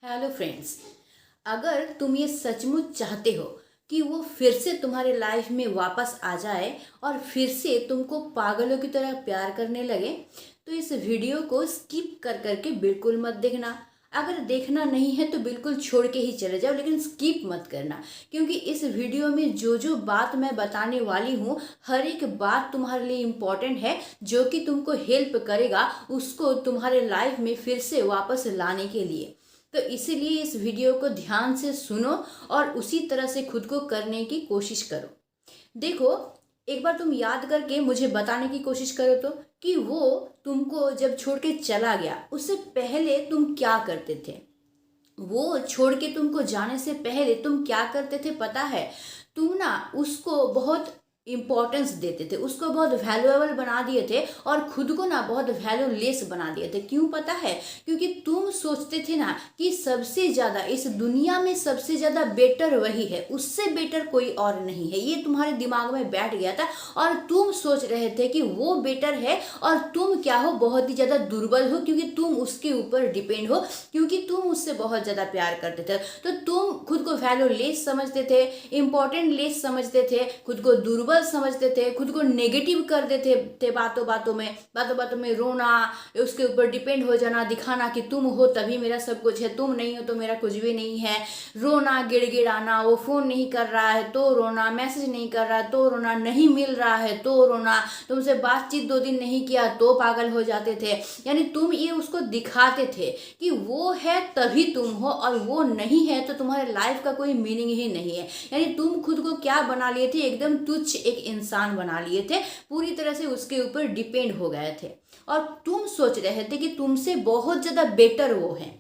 Hello friends. अगर तुम ये सचमुच चाहते हो कि वो फिर से तुम्हारे लाइफ में वापस आ जाए और फिर से तुमको पागलों की तरह प्यार करने लगे, तो इस वीडियो को स्किप कर करके बिल्कुल मत देखना। अगर देखना नहीं है तो बिल्कुल छोड़ के ही चले जाओ, लेकिन स्किप मत करना, क्योंकि इस वीडियो में जो जो बात मैं बताने वाली हूँ, हर एक बात तुम्हारे लिए इम्पोर्टेंट है, जो कि तुमको हेल्प करेगा उसको तुम्हारे लाइफ में फिर से वापस लाने के लिए। तो इसीलिए इस वीडियो को ध्यान से सुनो और उसी तरह से खुद को करने की कोशिश करो। देखो, एक बार तुम याद करके मुझे बताने की कोशिश करो तो कि वो तुमको जब छोड़ के चला गया, उससे पहले तुम क्या करते थे। वो छोड़ के तुमको जाने से पहले तुम क्या करते थे पता है? तुम ना उसको बहुत इम्पोर्टेंस देते थे, उसको बहुत वैल्यूएबल बना दिए थे और खुद को ना बहुत वैल्यूलेस बना दिए थे। क्यों पता है? क्योंकि तुम सोचते थे ना कि सबसे ज़्यादा इस दुनिया में सबसे ज़्यादा बेटर वही है, उससे बेटर कोई और नहीं है। ये तुम्हारे दिमाग में बैठ गया था और तुम सोच रहे थे कि वो बेटर है और तुम क्या हो, बहुत ही ज़्यादा दुर्बल हो, क्योंकि तुम उसके ऊपर डिपेंड हो, क्योंकि तुम उससे बहुत ज़्यादा प्यार करते थे। तो तुम खुद को वैल्यूलेस समझते थे, इंपॉर्टेंट लेस समझते थे, खुद को दुर्बल समझते थे, खुद को नेगेटिव कर देते थे। बातों बातों में रोना, उसके ऊपर डिपेंड हो जाना, दिखाना कि तुम हो तभी मेरा सब कुछ है, तुम नहीं हो तो मेरा कुछ भी नहीं है। रोना, गिड़गिड़ाना, वो फोन नहीं कर रहा है तो रोना, मैसेज नहीं कर रहा है तो रोना, नहीं मिल रहा है तो रोना, तुमसे बातचीत 2 दिन नहीं किया तो पागल हो जाते थे। यानी तुम ये उसको दिखाते थे कि वो है तभी तुम हो, और वो नहीं है तो तुम्हारे लाइफ का कोई मीनिंग ही नहीं है। यानी तुम खुद को क्या बना लिए थे? एकदम तुच्छ एक इंसान बना लिए थे, पूरी तरह से उसके ऊपर डिपेंड हो गए थे और तुम सोच रहे थे कि तुमसे बहुत ज्यादा बेटर वो है,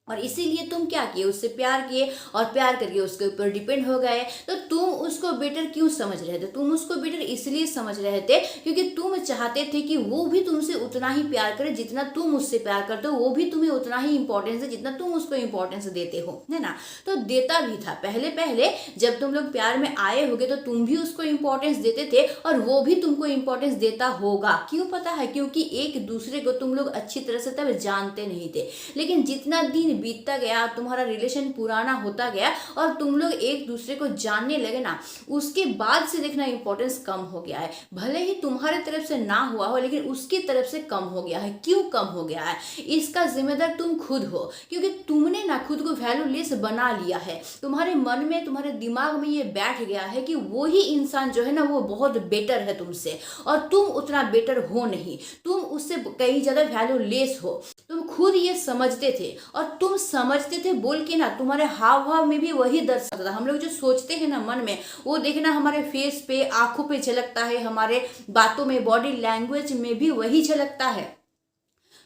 और इसीलिए तुम क्या किए? उससे प्यार किए और प्यार करके उसके ऊपर डिपेंड हो गए। तो तुम उसको बेटर क्यों समझ रहे थे? तुम उसको बेटर इसलिए समझ रहे थे क्योंकि तुम चाहते थे कि वो भी तुमसे उतना ही प्यार करे जितना तुम उससे प्यार करते हो, वो भी तुम्हें उतना ही इंपॉर्टेंस दे जितना तुम उसको इंपॉर्टेंस देते हो, है ना? तो देता भी था। पहले पहले जब तुम लोग प्यार में आए होगे तो तुम भी उसको इंपॉर्टेंस देते थे और वो भी तुमको इंपॉर्टेंस देता होगा। क्यों पता है? क्योंकि एक दूसरे को तुम लोग अच्छी तरह से तब जानते नहीं थे, लेकिन जितना दिन बीतता गया, तुम्हारा रिलेशन पुराना होता गया और तुम लोग एक दूसरे को जानने लगे ना, उसके बाद से देखना इंपॉर्टेंस कम हो गया है। भले ही तुम्हारे तरफ से ना हुआ हो, लेकिन उसकी तरफ से कम हो गया है। क्यों कम हो गया है? इसका जिम्मेदार तुम खुद हो, क्योंकि तुमने ना खुद को वैल्यूलेस बना लिया है। तुम्हारे मन में, तुम्हारे दिमाग में ये बैठ गया है कि वो ही इंसान जो है ना, वो बहुत बेटर है तुमसे, और तुम उतना बेटर हो नहीं, तुम उससे कहीं ज्यादा वैल्यूलेस हो। तुम खुद ये समझते थे और तुम समझते थे बोल के ना, तुम्हारे हाव भाव में भी वही दर्शाता था। हम लोग जो सोचते हैं ना मन में, वो देखना हमारे फेस पे, आंखों पे झलकता है, हमारे बातों में, बॉडी लैंग्वेज में भी वही झलकता है।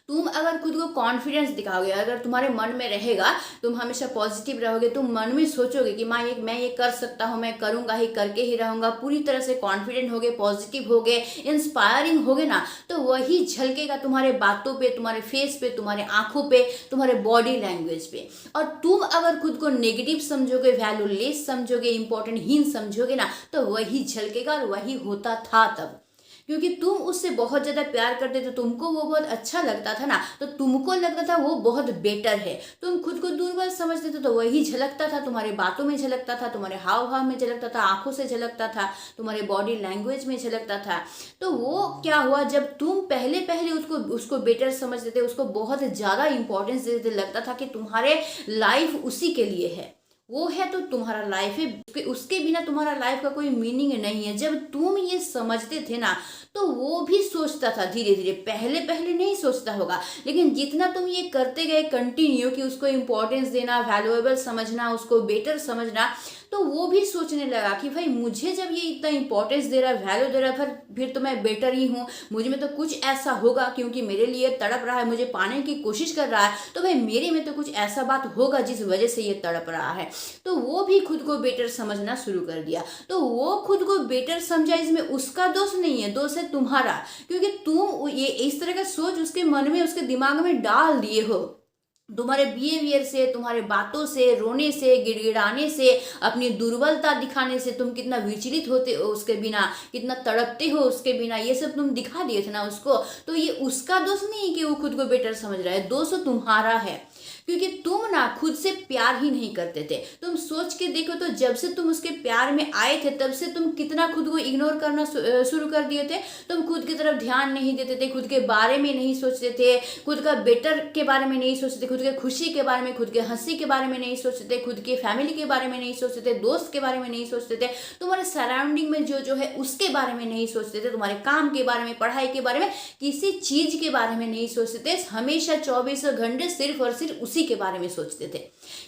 तुम अगर खुद को कॉन्फिडेंस दिखाओगे, अगर तुम्हारे मन में रहेगा, तुम हमेशा पॉजिटिव रहोगे, तुम मन में सोचोगे कि मैं ये कर सकता हूँ, मैं करूंगा ही, करके ही रहूंगा, पूरी तरह से कॉन्फिडेंट होगे, पॉजिटिव होगे, इंस्पायरिंग होगे ना, तो वही झलकेगा तुम्हारे बातों पे, तुम्हारे फेस पे, तुम्हारे आंखों पे, तुम्हारे बॉडी लैंग्वेज पे। और तुम अगर खुद को नेगेटिव समझोगे, वैल्यूलेस समझोगे, इंपॉर्टेंट हीन समझोगे ना, तो वही झलकेगा और वही होता था तब। क्योंकि तुम उससे बहुत ज्यादा प्यार करते थे, तुमको वो बहुत अच्छा लगता था ना, तो तुमको लगता था वो बहुत बेटर है। तुम खुद को दुर्बल समझते थे तो वही झलकता था, तुम्हारे बातों में झलकता था, तुम्हारे हाव भाव में झलकता था, आंखों से झलकता था, तुम्हारे बॉडी लैंग्वेज में झलकता था। तो वो क्या हुआ, जब तुम पहले पहले उसको उसको बेटर समझते थे, उसको बहुत ज्यादा इंपॉर्टेंस देते थे, लगता था कि तुम्हारे लाइफ उसी के लिए है, वो है तो तुम्हारा लाइफ है, उसके बिना तुम्हारा लाइफ का कोई मीनिंग नहीं है। जब तुम ये समझते थे ना, तो वो भी सोचता था धीरे धीरे, पहले पहले नहीं सोचता होगा, लेकिन जितना तुम ये करते गए कंटिन्यू कि उसको इंपॉर्टेंस देना, वैल्यूएबल समझना, उसको बेटर समझना, तो वो भी सोचने लगा कि भाई मुझे जब ये इतना इंपॉर्टेंस दे रहा है, वैल्यू दे रहा है, फिर तो मैं बेटर ही हूँ, मुझ में तो कुछ ऐसा होगा, क्योंकि मेरे लिए तड़प रहा है, मुझे पाने की कोशिश कर रहा है, तो भाई मेरे में तो कुछ ऐसा बात होगा जिस वजह से ये तड़प रहा है। तो वो भी खुद को बेटर समझना शुरू कर दिया। तो वो खुद को बेटर समझा, इसमें उसका दोष नहीं है, दोष है तुम्हारा, क्योंकि तुम ये इस तरह का सोच उसके मन में, उसके दिमाग में डाल दिए हो। तुम्हारे बिहेवियर से, तुम्हारे बातों से, रोने से, गिड़गिड़ाने से, अपनी दुर्बलता दिखाने से, तुम कितना विचलित होते हो उसके बिना, कितना तड़पते हो उसके बिना, ये सब तुम दिखा दिए थे ना उसको। तो ये उसका दोष नहीं है कि वो खुद को बेटर समझ रहा है, दोष तो तुम्हारा है, क्योंकि तुम ना खुद से प्यार ही नहीं करते थे। तुम सोच के देखो तो जब से तुम उसके प्यार में आए थे तब से तुम कितना खुद को इग्नोर करना शुरू कर दिए थे। तुम खुद की तरफ ध्यान नहीं देते थे, खुद के बारे में नहीं सोचते थे, खुद का बेटर के बारे में नहीं सोचते थे, खुद के खुशी के बारे में, खुद के हंसी के बारे में नहीं सोचते थे, खुद के फैमिली के बारे में नहीं सोचते थे, दोस्त के बारे में नहीं सोचते थे, तुम्हारे सराउंडिंग में जो जो है उसके बारे में नहीं सोचते थे, तुम्हारे काम के बारे में, पढ़ाई के बारे में, किसी चीज के बारे में नहीं सोचते थे। हमेशा 24 घंटे सिर्फ और सिर्फ उसी के बारे में सोचते थे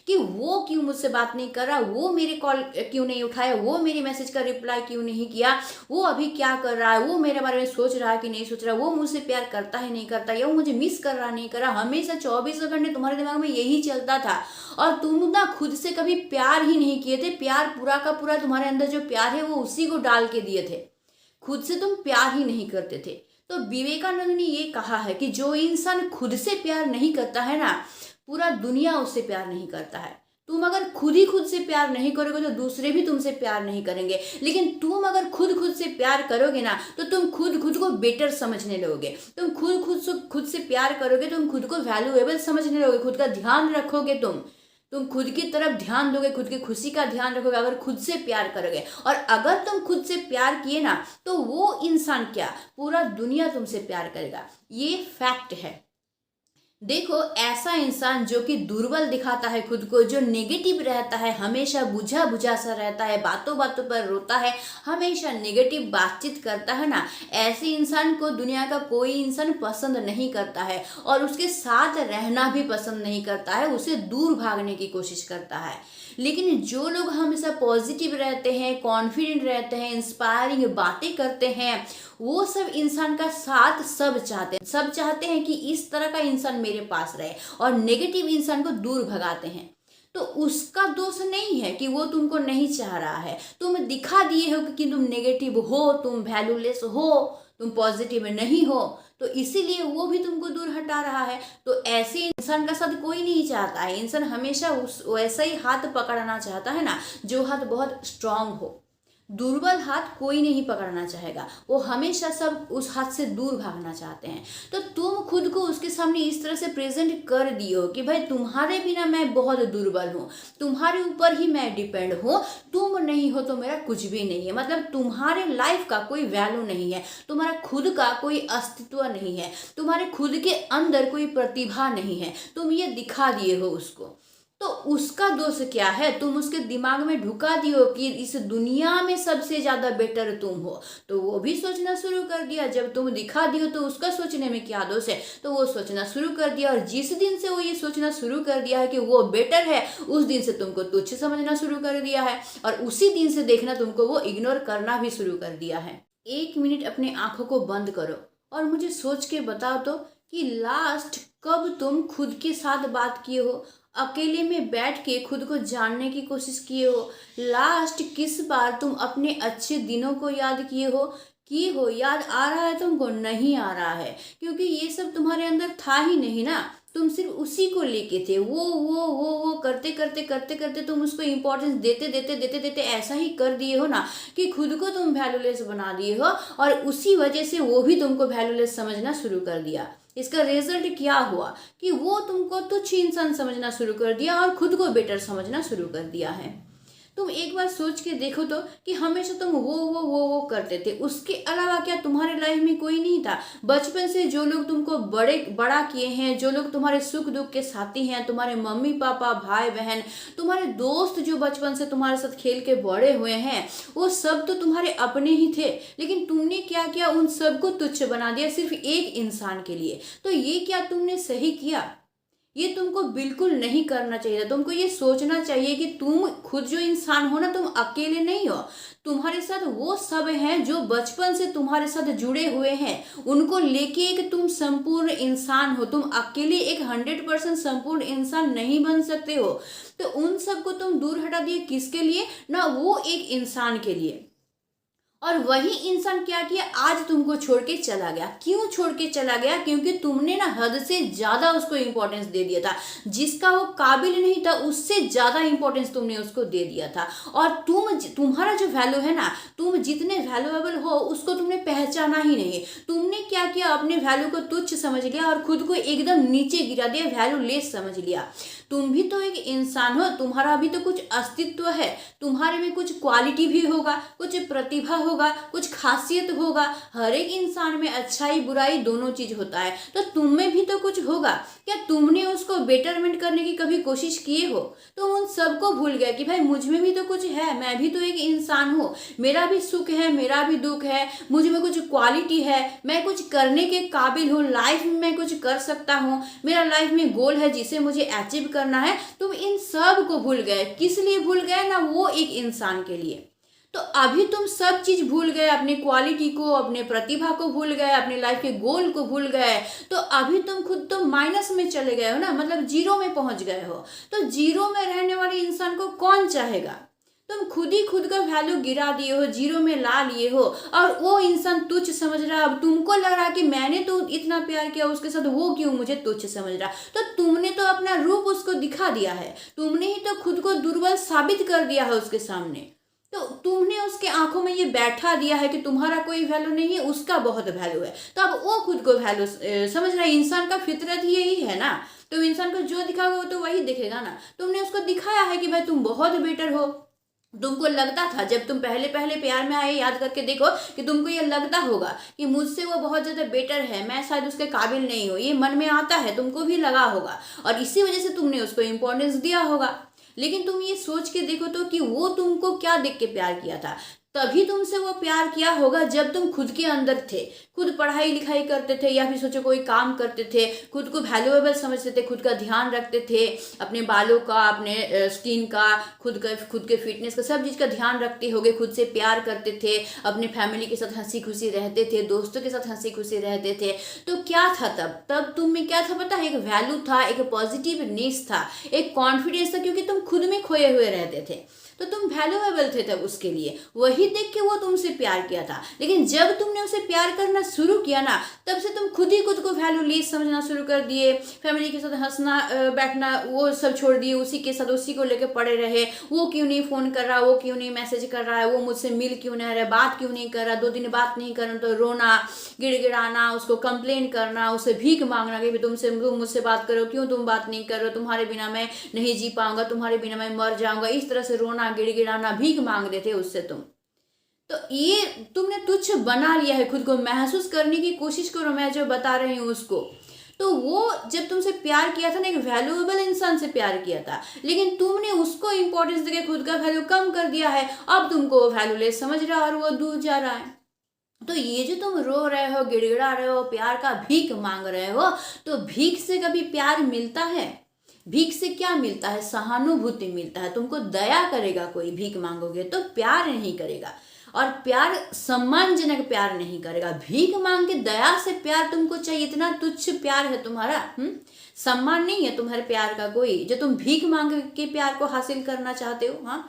कि वो क्यों मुझसे बात नहीं कर रहा, वो मेरे कॉल क्यों नहीं उठाया, वो मेरे मैसेज का रिप्लाई क्यों नहीं किया, वो अभी क्या कर रहा है, वो मेरे बारे में सोच रहा है कि नहीं सोच रहा, वो मुझसे प्यार करता है नहीं करता, या वो मुझे मिस कर रहा नहीं कर रहा। हमेशा 24 घंटे तुम्हारे दिमाग में यही चलता था और तुम ना खुद से कभी प्यार ही नहीं किए थे। प्यार पूरा का पूरा तुम्हारे अंदर जो प्यार है वो उसी को डाल के दिए थे, खुद से तुम प्यार ही नहीं करते थे। तो विवेकानंद ने ये कहा है कि जो इंसान खुद से प्यार नहीं करता है ना, पूरा दुनिया उससे प्यार नहीं करता है। तुम अगर खुद ही खुद से प्यार नहीं करोगे तो दूसरे भी तुमसे प्यार नहीं करेंगे, लेकिन तुम अगर खुद से प्यार करोगे ना तो तुम खुद को बेटर समझने लगोगे। तुम खुद से प्यार करोगे, तुम खुद को वैल्यूएबल समझने लगोगे, खुद का ध्यान रखोगे, तुम खुद की तरफ ध्यान दोगे, खुद की खुशी का ध्यान रखोगे अगर खुद से प्यार करोगे। और अगर तुम खुद से प्यार किए ना तो वो इंसान क्या, पूरा दुनिया तुमसे प्यार करेगा। ये फैक्ट है। देखो, ऐसा इंसान जो कि दुर्बल दिखाता है खुद को, जो नेगेटिव रहता है, हमेशा बुझा बुझा सा रहता है, बातों बातों पर रोता है, हमेशा नेगेटिव बातचीत करता है ना, ऐसे इंसान को दुनिया का कोई इंसान पसंद नहीं करता है और उसके साथ रहना भी पसंद नहीं करता है, उसे दूर भागने की कोशिश करता है। लेकिन जो लोग हमेशा पॉजिटिव रहते हैं, कॉन्फिडेंट रहते हैं, इंस्पायरिंग बातें करते हैं, वो सब इंसान का साथ सब चाहते हैं। सब चाहते हैं कि इस तरह का इंसान मेरे पास रहे और नेगेटिव इंसान को दूर भगाते हैं। तो उसका दोष नहीं है कि वो तुमको नहीं चाह रहा है। तुम दिखा दिए हो कि तुम नेगेटिव हो, तुम वैल्यूलेस हो, तुम पॉजिटिव नहीं हो, तो इसीलिए वो भी तुमको दूर हटा रहा है। तो ऐसे इंसान का साथ कोई नहीं चाहता है। इंसान हमेशा उस वैसा ही हाथ पकड़ना चाहता है ना जो हाथ बहुत स्ट्रांग हो। दुर्बल हाथ कोई नहीं पकड़ना चाहेगा, वो हमेशा सब उस हाथ से दूर भागना चाहते हैं। तो तुम खुद को उसके सामने इस तरह से प्रेजेंट कर दियो कि भाई तुम्हारे बिना मैं बहुत दुर्बल हूँ, तुम्हारे ऊपर ही मैं डिपेंड हूँ, तुम नहीं हो तो मेरा कुछ भी नहीं है। मतलब तुम्हारे लाइफ का कोई वैल्यू नहीं है, तुम्हारा खुद का कोई अस्तित्व नहीं है, तुम्हारे खुद के अंदर कोई प्रतिभा नहीं है, तुम ये दिखा दिए हो उसको। तो उसका दोष क्या है? तुम उसके दिमाग में ढुका दियो कि इस दुनिया में सबसे ज्यादा बेटर तुम हो, तो वो भी सोचना शुरू कर दिया। जब तुम दिखा दियो तो उसका सोचने में क्या दोष है? तो वो सोचना शुरू कर दिया, और जिस दिन से वो ये सोचना शुरू कर दिया है कि वो बेटर है, उस दिन से तुमको तुच्छ समझना शुरू कर दिया है, और उसी दिन से देखना तुमको वो इग्नोर करना भी शुरू कर दिया है। 1 मिनट अपने आंखों को बंद करो और मुझे सोच के बताओ तो कि लास्ट कब तुम खुद के साथ बात किए हो, अकेले में बैठ के खुद को जानने की कोशिश किए हो? लास्ट किस बार तुम अपने अच्छे दिनों को याद किए हो? याद आ रहा है तुमको? नहीं आ रहा है, क्योंकि ये सब तुम्हारे अंदर था ही नहीं ना। तुम सिर्फ उसी को लेके थे, वो करते करते करते करते तुम उसको इम्पोर्टेंस देते देते देते देते ऐसा ही कर दिए हो ना कि खुद को तुम वैल्यूलेस बना दिए हो, और उसी वजह से वो भी तुमको वैल्यूलेस समझना शुरू कर दिया। इसका रिजल्ट क्या हुआ कि वो तुमको तुच्छ इंसान समझना शुरू कर दिया और खुद को बेटर समझना शुरू कर दिया है। तुम एक बार सोच के देखो तो कि हमेशा तुम वो करते थे, उसके अलावा क्या तुम्हारे लाइफ में कोई नहीं था? बचपन से जो लोग तुमको बड़ा किए हैं, जो लोग तुम्हारे सुख दुख के साथी हैं, तुम्हारे मम्मी पापा, भाई बहन, तुम्हारे दोस्त जो बचपन से तुम्हारे साथ खेल के बड़े हुए हैं, वो सब तो तुम्हारे अपने ही थे। लेकिन तुमने क्या किया? उन सबको तुच्छ बना दिया सिर्फ एक इंसान के लिए। तो ये क्या तुमने सही किया? ये तुमको बिल्कुल नहीं करना चाहिए। तुमको ये सोचना चाहिए कि तुम खुद जो इंसान हो ना, तुम अकेले नहीं हो। तुम्हारे साथ वो सब हैं जो बचपन से तुम्हारे साथ जुड़े हुए हैं, उनको लेके एक तुम संपूर्ण इंसान हो। तुम अकेले एक 100% संपूर्ण इंसान नहीं बन सकते हो। तो उन सबको तुम दूर हटा दिए, किसके लिए ना? वो एक इंसान के लिए। और वही इंसान क्या किया, आज तुमको छोड़ के चला गया। क्यों छोड़ के चला गया? क्योंकि तुमने ना हद से ज्यादा उसको इंपॉर्टेंस दे दिया था। जिसका वो काबिल नहीं था उससे ज्यादा इंपॉर्टेंस तुमने उसको दे दिया था। और तुम्हारा जो वैल्यू है ना, तुम जितने वैल्यूएबल हो उसको तुमने पहचाना ही नहीं। तुमने क्या किया, अपने वैल्यू को तुच्छ समझ लिया और खुद को एकदम नीचे गिरा दिया, वैल्यू लेस समझ लिया। तुम भी तो एक इंसान हो, तुम्हारा भी तो कुछ अस्तित्व है, तुम्हारे में कुछ क्वालिटी भी होगा, कुछ प्रतिभा होगा, कुछ खासियत होगा। हर एक इंसान में अच्छाई बुराई दोनों चीज होता है, तो तुम में भी तो कुछ होगा। क्या तुमने उसको बेटरमेंट करने की कभी कोशिश किए हो? तुम उन सबको भूल गए कि भाई मुझ में भी तो कुछ है, मैं भी तो एक इंसान हूँ, मेरा भी सुख है, मेरा भी दुख है, मुझ में कुछ क्वालिटी है, मैं कुछ करने के काबिल हूँ, लाइफ में मैं कुछ कर सकता हूँ, मेरा लाइफ में गोल है जिसे मुझे अचीव करना है। तुम इन सब को भूल गए। किस लिए भूल गए ना? वो एक इंसान के लिए। तो अभी तुम सब चीज भूल गए, अपने क्वालिटी को, अपने प्रतिभा को भूल गए, अपने लाइफ के गोल को भूल गए। तो अभी तुम खुद तो माइनस में चले गए हो ना, मतलब जीरो में पहुंच गए हो। तो जीरो में रहने वाले इंसान को कौन चाहेगा? तुम खुद ही खुद का वैल्यू गिरा दिए हो, जीरो में ला लिए हो, और वो इंसान तुच्छ समझ रहा। अब तुमको लग रहा कि मैंने तो इतना प्यार किया उसके साथ, वो क्यों मुझे तुच्छ समझ रहा? तो तुमने तो अपना रूप उसको दिखा दिया है, तुमने ही तो खुद को दुर्बल साबित कर दिया है उसके सामने। तो तुमने उसके आंखों में ये बैठा दिया है कि तुम्हारा कोई वैल्यू नहीं है, उसका बहुत वैल्यू है। तो अब वो खुद को वैल्यू समझ रहा है। इंसान का फितरत ही यही है ना। तो इंसान को जो दिखाओगे वो तो वही दिखेगा ना। तुमने उसको दिखाया है कि भाई तुम बहुत बेटर हो। तुमको लगता था जब तुम पहले पहले प्यार में आए, याद करके देखो, कि तुमको ये लगता होगा कि मुझसे वो बहुत ज्यादा बेटर है, मैं शायद उसके काबिल नहीं हूँ, ये मन में आता है, तुमको भी लगा होगा, और इसी वजह से तुमने उसको इंपॉर्टेंस दिया होगा। लेकिन तुम ये सोच के देखो तो कि वो तुमको क्या देख के प्यार किया था। तभी तुमसे वो प्यार किया होगा जब तुम खुद के अंदर थे, खुद पढ़ाई लिखाई करते थे, या फिर सोचो कोई काम करते थे, खुद को वैल्यूएबल समझते थे, खुद का ध्यान रखते थे, अपने बालों का, अपने स्किन का, खुद के फिटनेस का, सब चीज का ध्यान रखते होगे, खुद से प्यार करते थे, अपने फैमिली के साथ हंसी खुशी रहते थे, दोस्तों के साथ हंसी खुशी रहते थे। तो क्या था तब? तब तुम में क्या था पता है? एक वैल्यू था, एक पॉजिटिवनेस था, एक कॉन्फिडेंस था, क्योंकि तुम खुद में खोए हुए रहते थे। तो तुम वैल्यूएबल थे तब उसके लिए, वही देख के वो तुमसे प्यार किया था। लेकिन जब तुमने उसे प्यार करना शुरू किया ना, तब से तुम खुद ही खुद को वैल्यूलेस समझना शुरू कर दिए। फैमिली के साथ हंसना बैठना वो सब छोड़ दिए, उसी के साथ उसी को लेकर पड़े रहे। वो क्यों नहीं फोन कर रहा, वो क्यों नहीं मैसेज कर रहा है, वो मुझसे मिल क्यों नहीं रहा, बात क्यों नहीं कर रहा, 2 दिन बात नहीं करना तो रोना, गिड़गिड़ाना, उसको कंप्लेन करना, उसे भीख मांगना कि तुम मुझसे बात करो, क्यों तुम बात नहीं कर रहे हो, तुम्हारे बिना मैं नहीं जी पाऊंगा, तुम्हारे बिना मैं मर जाऊंगा। इस तरह से रोना, गिड़गिड़ाना, भीख मांग रहे थे उससे तुम। तो ये तुमने तुच्छ बना लिया है खुद को। महसूस करने की कोशिश करो मैं जो बता रही हूँ उसको। तो वो जब तुमसे प्यार किया था ना, एक वैल्यूएबल इंसान से प्यार किया था, लेकिन तुमने उसको इंपॉर्टेंस देके खुद का वैल्यू कम कर दिया है। अब तुमको वैल्यूलेस समझ रहा है और वो दूर जा रहा है। तो ये जो तुम रो रहे हो, गिड़गिड़ा रहे हो, प्यार का भीख मांग रहे हो, तो भीख से कभी प्यार मिलता है? भीख से क्या मिलता है? सहानुभूति मिलता है। तुमको दया करेगा कोई भीख मांगोगे तो? प्यार नहीं करेगा। और प्यार सम्मानजनक प्यार नहीं करेगा। भीख मांग के दया से प्यार तुमको चाहिए, इतना तुच्छ प्यार है तुम्हारा। सम्मान नहीं है तुम्हारे प्यार का कोई, जो तुम भीख मांग के प्यार को हासिल करना चाहते हो। हाँ,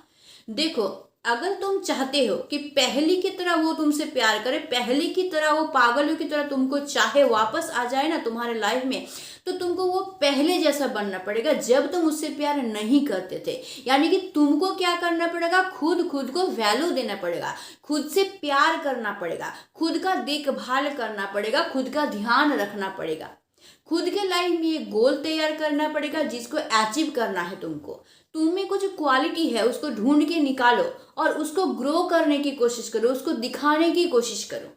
देखो, अगर तुम चाहते हो कि पहली की तरह वो तुमसे प्यार करे, पहली की तरह वो पागलों की तरह तुमको चाहे, वापस आ जाए ना तुम्हारे लाइफ में, तो तुमको वो पहले जैसा बनना पड़ेगा जब तुम उससे प्यार नहीं करते थे। यानी कि तुमको क्या करना पड़ेगा? खुद खुद को वैल्यू देना पड़ेगा, खुद से प्यार करना पड़ेगा, खुद का देखभाल करना पड़ेगा, खुद का ध्यान रखना पड़ेगा, खुद के लाइफ में ये गोल तैयार करना पड़ेगा जिसको अचीव करना है तुमको। तुम में कुछ क्वालिटी है, उसको ढूंढ के निकालो और उसको ग्रो करने की कोशिश करो, उसको दिखाने की कोशिश करो।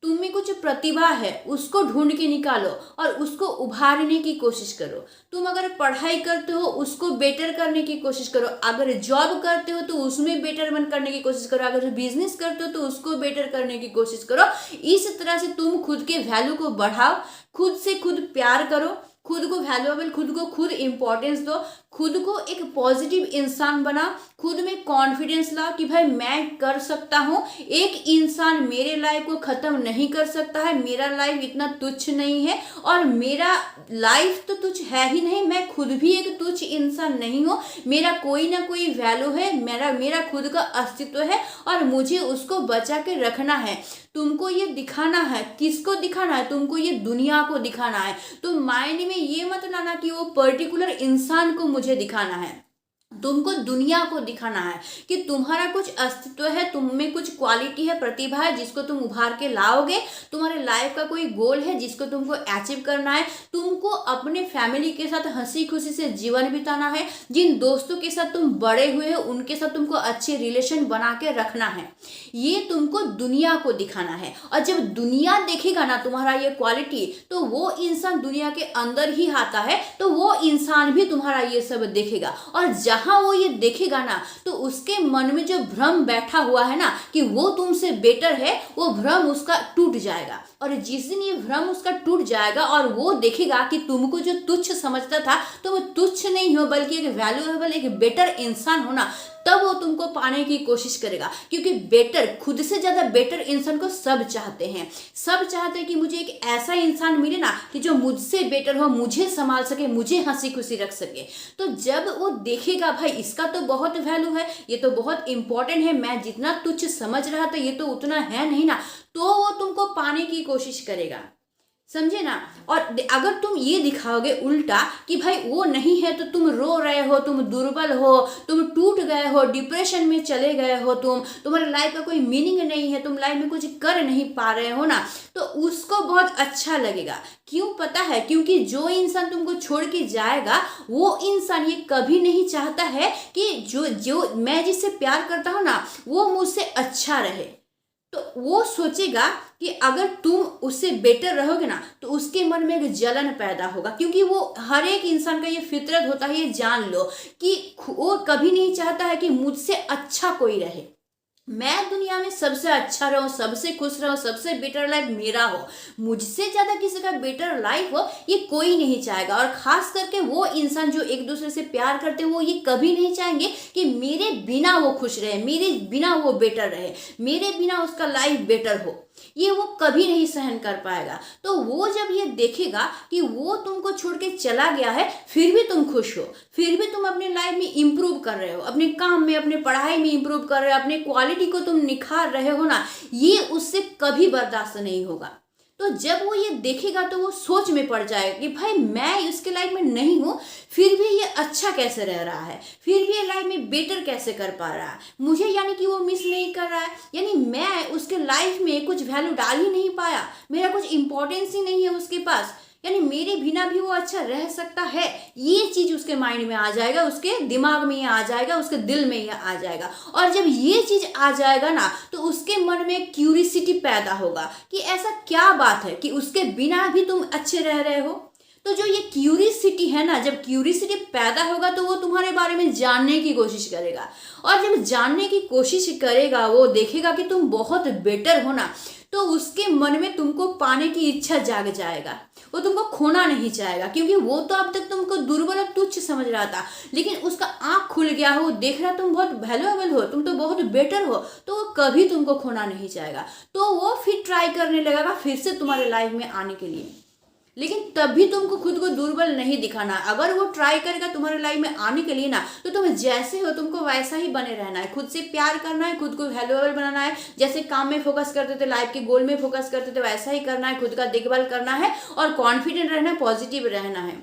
तुम में कुछ प्रतिभा है, उसको ढूंढ के निकालो और उसको उभारने की कोशिश करो। तुम अगर पढ़ाई करते हो उसको बेटर करने की कोशिश करो, अगर जॉब करते हो तो उसमें बेटरमेंट करने की कोशिश करो, अगर बिजनेस करते हो तो उसको बेटर करने की कोशिश करो। इस तरह से तुम खुद के वैल्यू को बढ़ाओ, खुद से खुद प्यार करो, खुद को वैल्यूएबल, खुद को खुद इम्पोर्टेंस दो, खुद को एक पॉजिटिव इंसान बना, खुद में कॉन्फिडेंस ला कि भाई मैं कर सकता हूँ, एक इंसान मेरे लाइफ को ख़त्म नहीं कर सकता है, मेरा लाइफ इतना तुच्छ नहीं है, और मेरा लाइफ तो तुच्छ है ही नहीं, मैं खुद भी एक तुच्छ इंसान नहीं हूँ, मेरा कोई ना कोई वैल्यू है, मेरा खुद का अस्तित्व है और मुझे उसको बचा के रखना है। तुमको ये दिखाना है, किसको दिखाना है? तुमको ये दुनिया को दिखाना है। तुम माइंड में ये मत लाना कि वो पर्टिकुलर इंसान को मुझे दिखाना है, तुमको दुनिया को दिखाना है कि तुम्हारा कुछ अस्तित्व है, तुम में कुछ क्वालिटी है, प्रतिभा है जिसको तुम उभार के लाओगे, तुम्हारे लाइफ का कोई गोल है जिसको तुमको अचीव करना है, तुमको अपने फैमिली के साथ हंसी खुशी से जीवन बिताना है, जिन दोस्तों के साथ तुम बड़े हुए हो उनके साथ तुमको अच्छे रिलेशन बना के रखना है, ये तुमको दुनिया को दिखाना है। और जब दुनिया देखेगा ना तुम्हारा ये क्वालिटी, तो वो इंसान दुनिया के अंदर ही आता है, तो वो इंसान भी तुम्हारा ये सब देखेगा, और जहां वो ये देखेगा ना तो उसके मन में जो भ्रम बैठा हुआ है ना कि वो तुमसे बेटर है, वो भ्रम उसका टूट जाएगा। और जिस दिन ये भ्रम उसका टूट जाएगा और वो देखेगा कि तुमको जो तुच्छ समझता था तो वो तुच्छ नहीं हो बल्कि एक वैल्यूएबल, एक बेटर इंसान हो ना, तब वो तुमको पाने की कोशिश करेगा। क्योंकि बेटर, खुद से ज़्यादा बेटर इंसान को सब चाहते हैं। सब चाहते हैं कि मुझे एक ऐसा इंसान मिले ना कि जो मुझसे बेटर हो, मुझे संभाल सके, मुझे हंसी खुशी रख सके। तो जब वो देखेगा भाई इसका तो बहुत वैल्यू है, ये तो बहुत इंपॉर्टेंट है, मैं जितना तुच्छ समझ रहा था ये तो उतना है नहीं ना, तो वो तुमको पाने की कोशिश करेगा। समझे ना। और अगर तुम ये दिखाओगे उल्टा कि भाई वो नहीं है, तो तुम रो रहे हो, तुम दुर्बल हो, तुम टूट गए हो, डिप्रेशन में चले गए हो, तुम्हारे लाइफ का कोई मीनिंग नहीं है, तुम लाइफ में कुछ कर नहीं पा रहे हो ना, तो उसको बहुत अच्छा लगेगा। क्यों पता है? क्योंकि जो इंसान तुमको छोड़ के जाएगा वो इंसान ये कभी नहीं चाहता है कि जो मैं जिससे प्यार करता हूँ ना वो मुझसे अच्छा रहे। तो वो सोचेगा कि अगर तुम उससे बेटर रहोगे ना तो उसके मन में एक जलन पैदा होगा। क्योंकि वो हर एक इंसान का ये फितरत होता है, ये जान लो कि वो कभी नहीं चाहता है कि मुझसे अच्छा कोई रहे, मैं दुनिया में सबसे अच्छा रहूं, सबसे खुश रहूं, सबसे बेटर लाइफ मेरा हो, मुझसे ज़्यादा किसी का बेटर लाइफ हो ये कोई नहीं चाहेगा। और ख़ास करके वो इंसान जो एक दूसरे से प्यार करते हैं वो ये कभी नहीं चाहेंगे कि मेरे बिना वो खुश रहे, मेरे बिना वो बेटर रहे, मेरे बिना उसका लाइफ बेटर हो, ये वो कभी नहीं सहन कर पाएगा। तो वो जब ये देखेगा कि वो तुमको छोड़ के चला गया है फिर भी तुम खुश हो, फिर भी तुम अपने लाइफ में इंप्रूव कर रहे हो, अपने काम में, अपने पढ़ाई में इंप्रूव कर रहे हो, अपने क्वालिटी को तुम निखार रहे हो ना, ये उससे कभी बर्दाश्त नहीं होगा। तो जब वो ये देखेगा तो वो सोच में पड़ जाएगा कि भाई मैं इसके लाइफ में नहीं हूँ फिर भी ये अच्छा कैसे रह रहा है, फिर भी ये लाइफ में बेटर कैसे कर पा रहा है मुझे, यानी कि वो मिस नहीं कर रहा है, यानी मैं उसके लाइफ में कुछ वैल्यू डाल ही नहीं पाया, मेरा कुछ इंपॉर्टेंस ही नहीं है उसके पास, यानी मेरे बिना भी वो अच्छा रह सकता है। ये चीज़ उसके माइंड में आ जाएगा, उसके दिमाग में ये आ जाएगा, उसके दिल में ये आ जाएगा। और जब ये चीज़ आ जाएगा ना तो उसके मन में क्यूरियोसिटी पैदा होगा कि ऐसा क्या बात है कि उसके बिना भी तुम अच्छे रह रहे हो। तो जो ये क्यूरियोसिटी है ना, जब क्यूरियोसिटी पैदा होगा तो वो तुम्हारे बारे में जानने की कोशिश करेगा, और जब जानने की कोशिश करेगा वो देखेगा कि तुम बहुत बेटर हो ना, तो उसके मन में तुमको पाने की इच्छा जाग जाएगा, वो तुमको खोना नहीं चाहेगा। क्योंकि वो तो अब तक तुमको दुर्बल और तुच्छ समझ रहा था, लेकिन उसका आँख खुल गया हो, वो देख रहा तुम बहुत वैल्यूएबल हो, तुम तो बहुत बेटर हो, तो वो कभी तुमको खोना नहीं चाहेगा। तो वो फिर ट्राई करने लगेगा फिर से तुम्हारे लाइफ में आने के लिए, लेकिन तभी तुमको खुद को दुर्बल नहीं दिखाना। अगर वो ट्राई करेगा तुम्हारे लाइफ में आने के लिए ना, तो तुम जैसे हो तुमको वैसा ही बने रहना है, खुद से प्यार करना है, खुद को वैल्यूएबल बनाना है, जैसे काम में फोकस करते थे, लाइफ के गोल में फोकस करते थे, वैसा ही करना है, खुद का देखभाल करना है और कॉन्फिडेंट रहना है, पॉजिटिव रहना है।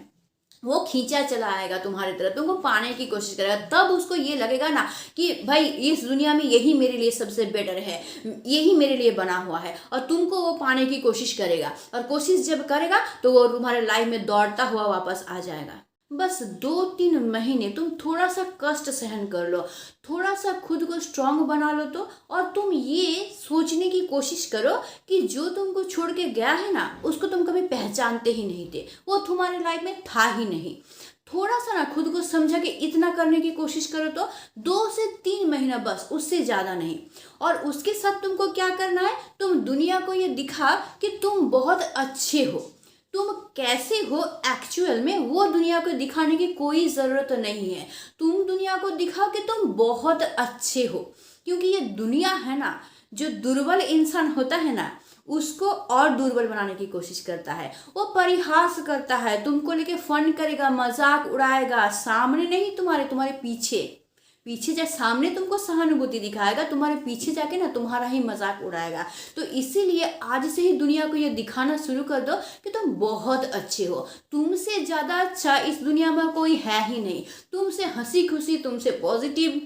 वो खींचा चला आएगा तुम्हारी तरफ, तुमको पाने की कोशिश करेगा, तब उसको ये लगेगा ना कि भाई इस दुनिया में यही मेरे लिए सबसे बेटर है, यही मेरे लिए बना हुआ है, और तुमको वो पाने की कोशिश करेगा। और कोशिश जब करेगा तो वो तुम्हारे लाइफ में दौड़ता हुआ वापस आ जाएगा। बस 2-3 महीने तुम थोड़ा सा कष्ट सहन कर लो, थोड़ा सा खुद को स्ट्रांग बना लो तो, और तुम ये सोचने की कोशिश करो कि जो तुमको छोड़ के गया है ना उसको तुम कभी पहचानते ही नहीं थे, वो तुम्हारे लाइफ में था ही नहीं। थोड़ा सा ना खुद को समझा कि इतना करने की कोशिश करो तो 2 से 3 महीना, बस उससे ज़्यादा नहीं। और उसके साथ तुमको क्या करना है, तुम दुनिया को ये दिखा कि तुम बहुत अच्छे हो, तुम कैसे हो एक्चुअल में वो दुनिया को दिखाने की कोई ज़रूरत नहीं है। तुम दुनिया को दिखाओ कि तुम बहुत अच्छे हो, क्योंकि ये दुनिया है ना, जो दुर्बल इंसान होता है ना, उसको और दुर्बल बनाने की कोशिश करता है। वो परिहास करता है, तुमको लेके फन करेगा, मजाक उड़ाएगा, सामने नहीं, तुम्हारे तुम्हारे पीछे पीछे जा सामने तुमको सहानुभूति दिखाएगा, तुम्हारे पीछे जाके ना तुम्हारा ही मजाक उड़ाएगा। तो इसीलिए आज से ही दुनिया को ये दिखाना शुरू कर दो कि तुम बहुत अच्छे हो। तुमसे ज़्यादा अच्छा इस दुनिया में कोई है ही नहीं। तुमसे हंसी खुशी, तुमसे पॉजिटिव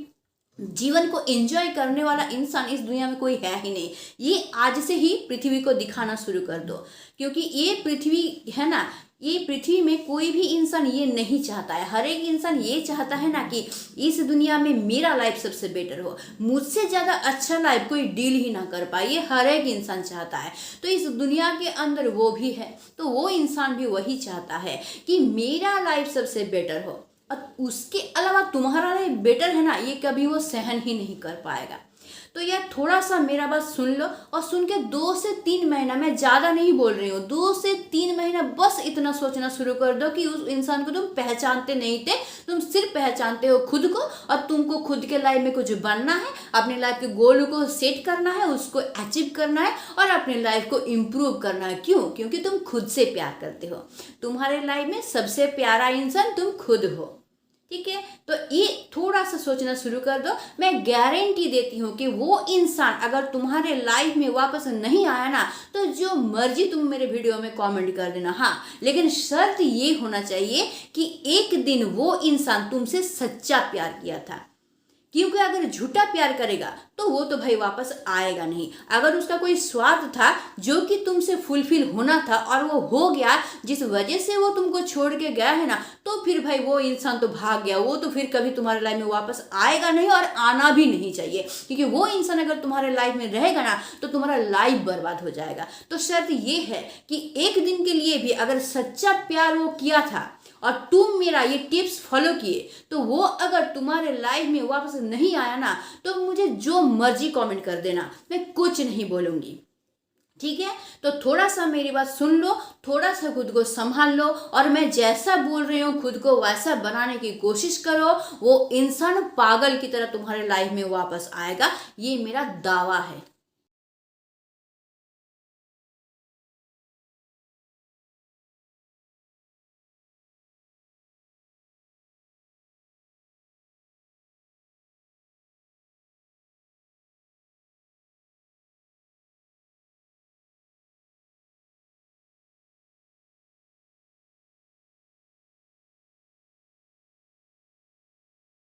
जीवन को एंजॉय करने वाला इंसान इस दुनिया में कोई है ही नहीं। ये आज से ही पृथ्वी को दिखाना शुरू कर दो, क्योंकि ये पृथ्वी है ना, ये पृथ्वी में कोई भी इंसान ये नहीं चाहता है। हर एक इंसान ये चाहता है ना कि इस दुनिया में मेरा लाइफ सबसे बेटर हो, मुझसे ज़्यादा अच्छा लाइफ कोई डील ही ना कर पाए, ये हर एक इंसान चाहता है। तो इस दुनिया के अंदर वो भी है, तो वो इंसान भी वही चाहता है कि मेरा लाइफ सबसे बेटर हो। और उसके अलावा तुम्हारा लाइफ बेटर है ना, ये कभी वो सहन ही नहीं कर पाएगा। तो यार थोड़ा सा मेरा बात सुन लो, और सुन के 2 से 3 महीना, मैं ज़्यादा नहीं बोल रही हूँ, 2 से 3 महीना बस इतना सोचना शुरू कर दो कि उस इंसान को तुम पहचानते नहीं थे, तुम सिर्फ पहचानते हो खुद को, और तुमको खुद के लाइफ में कुछ बनना है, अपने लाइफ के गोल को सेट करना है, उसको अचीव करना है और अपने लाइफ को इम्प्रूव करना है। क्यों? क्योंकि तुम खुद से प्यार करते हो। तुम्हारे लाइफ में सबसे प्यारा इंसान तुम खुद हो। ठीक है, तो ये थोड़ा सा सोचना शुरू कर दो। मैं गारंटी देती हूँ कि वो इंसान अगर तुम्हारे लाइफ में वापस नहीं आया ना, तो जो मर्जी तुम मेरे वीडियो में कमेंट कर देना, हाँ, लेकिन शर्त ये होना चाहिए कि एक दिन वो इंसान तुमसे सच्चा प्यार किया था। क्योंकि अगर झूठा प्यार करेगा तो वो तो भाई वापस आएगा नहीं। अगर उसका कोई स्वार्थ था जो कि तुमसे फुलफिल होना था और वो हो गया, जिस वजह से वो तुमको छोड़ के गया है ना, तो फिर भाई वो इंसान तो भाग गया, वो तो फिर कभी तुम्हारे लाइफ में वापस आएगा नहीं और आना भी नहीं चाहिए। क्योंकि वो इंसान अगर तुम्हारे लाइफ में रहेगा ना, तो तुम्हारा लाइफ बर्बाद हो जाएगा। तो शर्त ये है कि एक दिन के लिए भी अगर सच्चा प्यार वो किया था और तुम मेरा ये टिप्स फॉलो किए, तो वो अगर तुम्हारे लाइफ में वापस नहीं आया ना, तो मुझे जो मर्जी कमेंट कर देना, मैं कुछ नहीं बोलूँगी। ठीक है, तो थोड़ा सा मेरी बात सुन लो, थोड़ा सा खुद को संभाल लो, और मैं जैसा बोल रही हूँ खुद को वैसा बनाने की कोशिश करो। वो इंसान पागल की तरह तुम्हारे लाइफ में वापस आएगा, ये मेरा दावा है।